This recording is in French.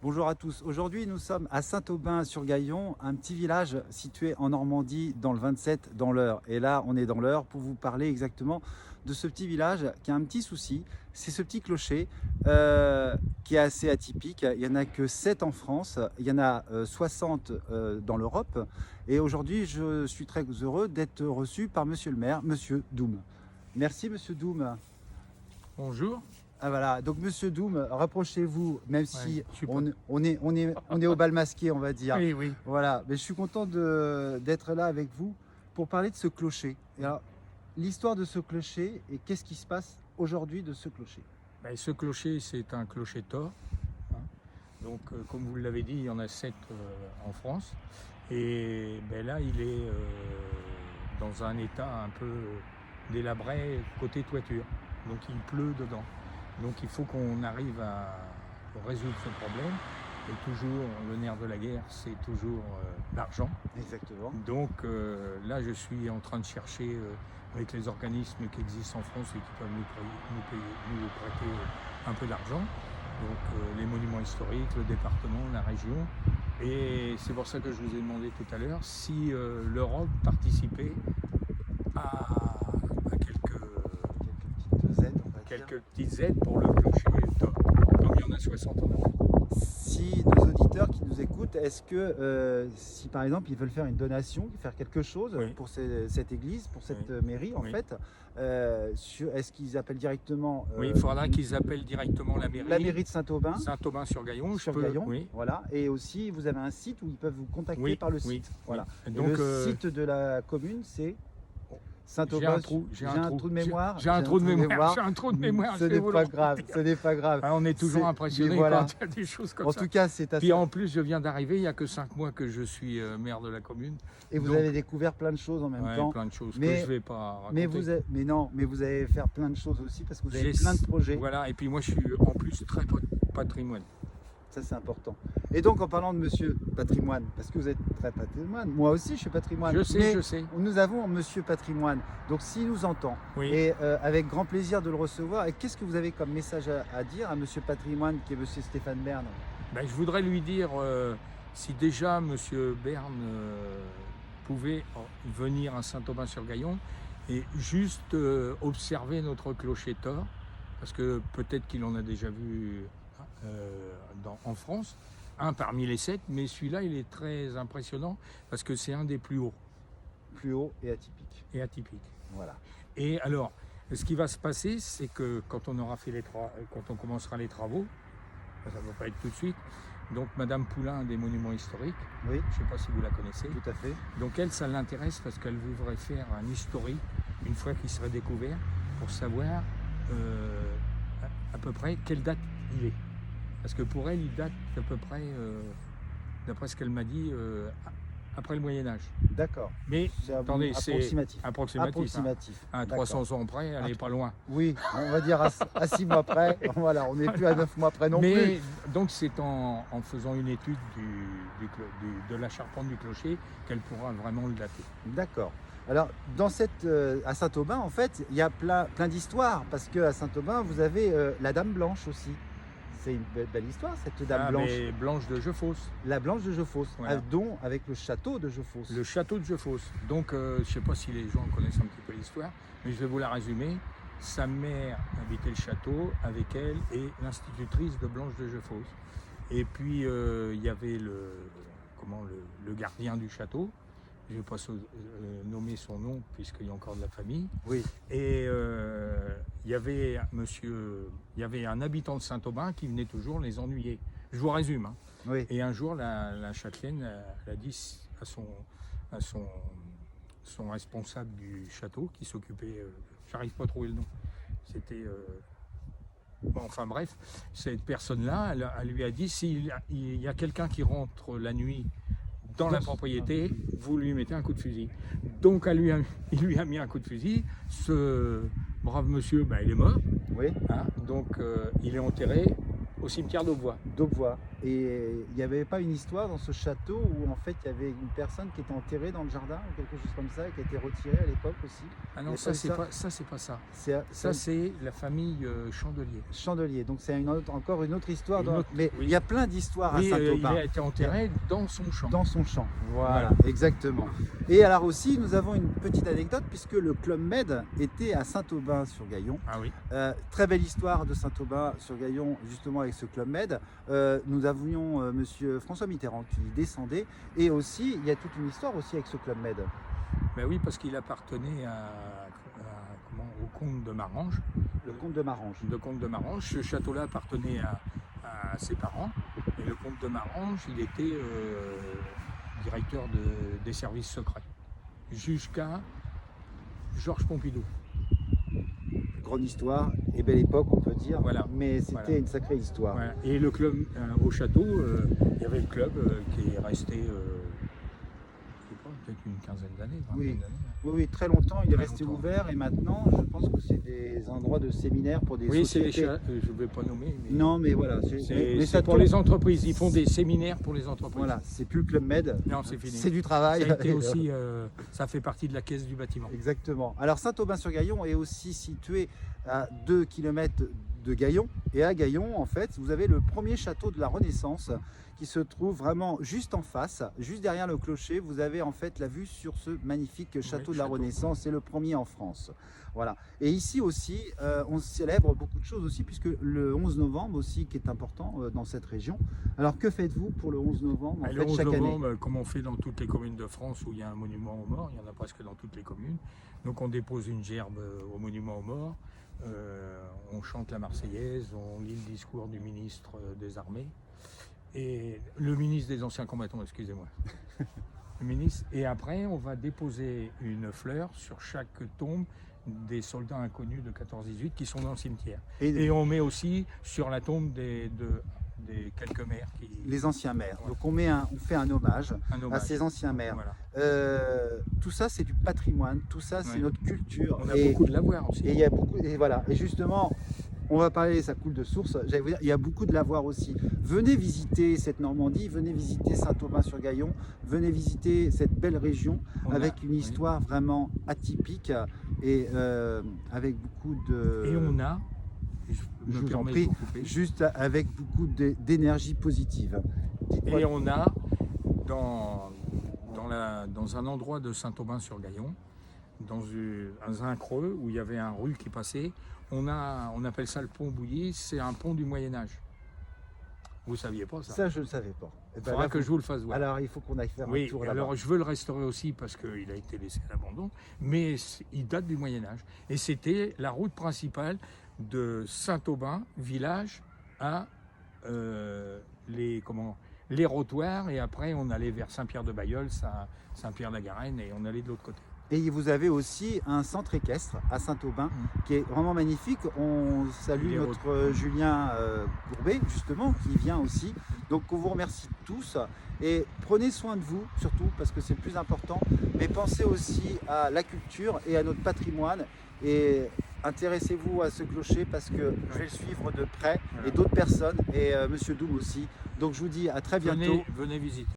Bonjour à tous. Aujourd'hui, nous sommes à Saint-Aubin-sur-Gaillon, un petit village situé en Normandie, dans le 27, dans l'Eure. Et là, on est dans l'Eure pour vous parler exactement de ce petit village qui a un petit souci. C'est ce petit clocher qui est assez atypique. Il n'y en a que 7 en France, il y en a 60 dans l'Europe. Et aujourd'hui, je suis très heureux d'être reçu par Monsieur le maire, Monsieur Doum. Merci Monsieur Doum. Bonjour. Ah voilà, donc Monsieur Doum, rapprochez-vous, même si je suis on est au bal masqué, on va dire. Oui, oui. Voilà, mais je suis content d'être là avec vous pour parler de ce clocher. Et alors, l'histoire de ce clocher et qu'est-ce qui se passe aujourd'hui de ce clocher? Ben, ce clocher, c'est un clocher tort. Hein. Donc, comme vous l'avez dit, il y en a 7 en France. Et ben, là, il est dans un état un peu délabré côté toiture. Donc, il pleut dedans. Donc, il faut qu'on arrive à résoudre ce problème. Et toujours, le nerf de la guerre, c'est toujours l'argent. Exactement. Donc là, je suis en train de chercher avec les organismes qui existent en France et qui peuvent nous prêter un peu d'argent. Donc les monuments historiques, le département, la région. Et c'est pour ça que je vous ai demandé tout à l'heure si l'Europe participait à quelques petites aides pour le clocher top. Comme il y en a 60 en Europe. Si nos auditeurs qui nous écoutent, est-ce que si par exemple ils veulent faire une donation, faire quelque chose pour cette église, pour cette mairie en fait, est-ce qu'ils appellent directement Oui, il faudra qu'ils appellent directement la mairie. La mairie de Saint-Aubin. Saint-Aubin-sur-Gaillon. Oui. Voilà. Et aussi vous avez un site où ils peuvent vous contacter par le site. Voilà. Oui. Donc, le site de la commune c'est Saint-Aubin. J'ai un trou de mémoire. J'ai un trou de mémoire. Ce n'est pas grave. Ce n'est pas grave. On est toujours impressionné quand il y a des choses comme ça. En tout cas, c'est assez. Puis en plus, je viens d'arriver. Il n'y a que 5 mois que je suis maire de la commune. Et vous avez découvert plein de choses en même temps. Plein de choses que je ne vais pas raconter. Mais vous allez faire plein de choses aussi parce que vous avez plein de projets. Voilà. Et puis moi, je suis en plus très patrimoine. Ça, c'est important. Et donc, en parlant de Monsieur Patrimoine, parce que vous êtes très patrimoine, moi aussi, je suis patrimoine. Je sais. Nous avons Monsieur Patrimoine. Donc, s'il nous entend, et avec grand plaisir de le recevoir, et qu'est-ce que vous avez comme message à dire à Monsieur Patrimoine, qui est Monsieur Stéphane Bern? Je voudrais lui dire, si déjà Monsieur Bern pouvait venir à Saint-Aubin-sur-Gaillon et juste observer notre clocher tort, parce que peut-être qu'il en a déjà vu en France, un parmi les 7, mais celui-là il est très impressionnant parce que c'est un des plus hauts. Plus haut et atypique. Et atypique. Voilà. Et alors, ce qui va se passer, c'est que quand on aura fait quand on commencera les travaux, ça ne va pas être tout de suite, donc Madame Poulain des Monuments Historiques, oui. Je ne sais pas si vous la connaissez. Tout à fait. Donc elle, ça l'intéresse parce qu'elle voudrait faire un historique une fois qu'il serait découvert pour savoir à peu près quelle date il est. Parce que pour elle, il date à peu près, d'après ce qu'elle m'a dit, après le Moyen-Âge. D'accord. Mais attendez, c'est approximatif. À 300 ans près, elle n'est pas loin. Oui, on va dire à 6 mois près. Voilà, on n'est plus à 9 mois près non plus. Donc c'est en faisant une étude de la charpente du clocher qu'elle pourra vraiment le dater. D'accord. Alors, à Saint-Aubin, en fait, il y a plein d'histoires. Parce qu'à Saint-Aubin, vous avez la Dame Blanche aussi. C'est une belle histoire, cette Dame Blanche. Mais Blanche de Jeufosse. La Blanche de Jeufosse, voilà. Dont avec le château de Jeufosse. Le château de Jeufosse. Donc, je ne sais pas si les gens connaissent un petit peu l'histoire, mais je vais vous la résumer. Sa mère habitait le château avec elle et l'institutrice de Blanche de Jeufosse. Et puis, il y avait le gardien du château. Je ne vais pas nommer son nom puisqu'il y a encore de la famille. Oui. Et il y avait un habitant de Saint-Aubin qui venait toujours les ennuyer. Je vous résume. Hein. Oui. Et un jour, la châtelaine elle a dit à son responsable du château qui s'occupait, j'arrive pas à trouver le nom. C'était enfin bref, cette personne-là, elle lui a dit s'il y a quelqu'un qui rentre la nuit dans la propriété, vous lui mettez un coup de fusil. Donc il lui a mis un coup de fusil. Ce brave monsieur, il est mort. Oui. Hein, donc il est enterré au cimetière d'Aubevoie. D'Aubevoie. Et il n'y avait pas une histoire dans ce château où en fait il y avait une personne qui était enterrée dans le jardin ou quelque chose comme ça, qui a été retirée à l'époque aussi. Ah Il y non, a ça eu c'est pas ça. C'est pas ça. C'est C'est la famille Chandelier. Chandelier, donc c'est encore une autre histoire. Une autre- Mais oui. il y a plein d'histoires à Oui, il Saint-Aubin. a été enterré dans son champ. Dans son champ. Voilà, Voilà. exactement. Et alors aussi, nous avons une petite anecdote puisque le Club Med était à Saint-Aubin-sur-Gaillon. Ah oui. Très belle histoire de Saint-Aubin-sur-Gaillon, justement avec ce Club Med. Nous avions Monsieur François Mitterrand qui y descendait. Et aussi, il y a toute une histoire aussi avec ce Club Med. Ben oui, parce qu'il appartenait au comte de Marange. Le comte de Marange. Le comte de Marange. Ce château-là appartenait à ses parents. Et le comte de Marange, il était directeur des services secrets. Jusqu'à Georges Pompidou. Grande histoire et belle époque, on peut dire. Voilà. Mais c'était Voilà. une sacrée histoire. Voilà. Et le club, au château, il y avait le club qui est resté, je sais pas, peut-être une quinzaine d'années. Oui. d'années. Oui, oui, très longtemps, il est Très resté longtemps. ouvert et maintenant, je pense que c'est des endroits de séminaires pour des Oui, c'est sociétés. je ne vais pas nommer, mais Non, mais voilà. c'est ça pour tourne. les entreprises. Ils font des séminaires pour les entreprises. Voilà, c'est plus le Club Med. Non, c'est fini. C'est du travail. Ça a été aussi, ça fait partie de la caisse du bâtiment. Exactement. Alors Saint-Aubin-sur-Gaillon est aussi situé à 2 km de Gaillon. Et à Gaillon, en fait, vous avez le premier château de la Renaissance qui se trouve vraiment juste en face, juste derrière le clocher. Vous avez en fait la vue sur ce magnifique château de la Renaissance. C'est le premier en France. Voilà. Et ici aussi, on célèbre beaucoup de choses aussi, puisque le 11 novembre aussi, qui est important dans cette région. Alors que faites-vous pour le 11 novembre en Le fait, 11 chaque année? novembre, comme on fait dans toutes les communes de France où il y a un monument aux morts, il y en a presque dans toutes les communes. Donc on dépose une gerbe au monument aux morts, on chante la Marseillaise, on lit le discours du ministre des Armées, et le ministre des Anciens Combattants, excusez-moi. Le ministre, et après on va déposer une fleur sur chaque tombe des soldats inconnus de 14-18 qui sont dans le cimetière. Et on met aussi sur la tombe des quelques maires qui... Les anciens maires. Voilà. Donc on fait un hommage Un à hommage. ces anciens maires. Voilà. Tout ça, c'est du patrimoine, tout ça, c'est Ouais. notre culture. On a beaucoup de lavoir aussi. Et il y a beaucoup, et voilà. Et justement, on va parler, ça coule de source. J'allais vous dire, il y a beaucoup de lavoir aussi. Venez visiter cette Normandie, venez visiter Saint-Aubin-sur-Gaillon, venez visiter cette belle région avec une histoire vraiment atypique et avec beaucoup de. Et on a, je vous en prie, juste avec beaucoup d'énergie positive. Dites-moi. et on a dans un endroit de Saint-Aubin-sur-Gaillon, dans un creux où il y avait un rue qui passait, on appelle ça le pont Bouilly, c'est un pont du Moyen-Âge. Vous ne saviez pas ça? Ça, je ne savais pas. Il faudra que je vous le fasse voir. Alors, il faut qu'on aille faire Oui, un tour là-bas. alors je veux le restaurer aussi parce qu'il a été laissé à l'abandon, mais il date du Moyen-Âge. Et c'était la route principale de Saint-Aubin, village, à les Rotoirs, et après on allait vers Saint-Pierre-de-Bailleul, Saint-Pierre-la-Garenne, et on allait de l'autre côté. Et vous avez aussi un centre équestre à Saint-Aubin qui est vraiment magnifique. On salue notre Julien Courbet, justement, qui vient aussi. Donc on vous remercie tous et prenez soin de vous, surtout, parce que c'est le plus important. Mais pensez aussi à la culture et à notre patrimoine. Et intéressez-vous à ce clocher parce que je vais le suivre de près, et d'autres personnes, et Monsieur Doum aussi. Donc je vous dis à très bientôt. Venez visiter.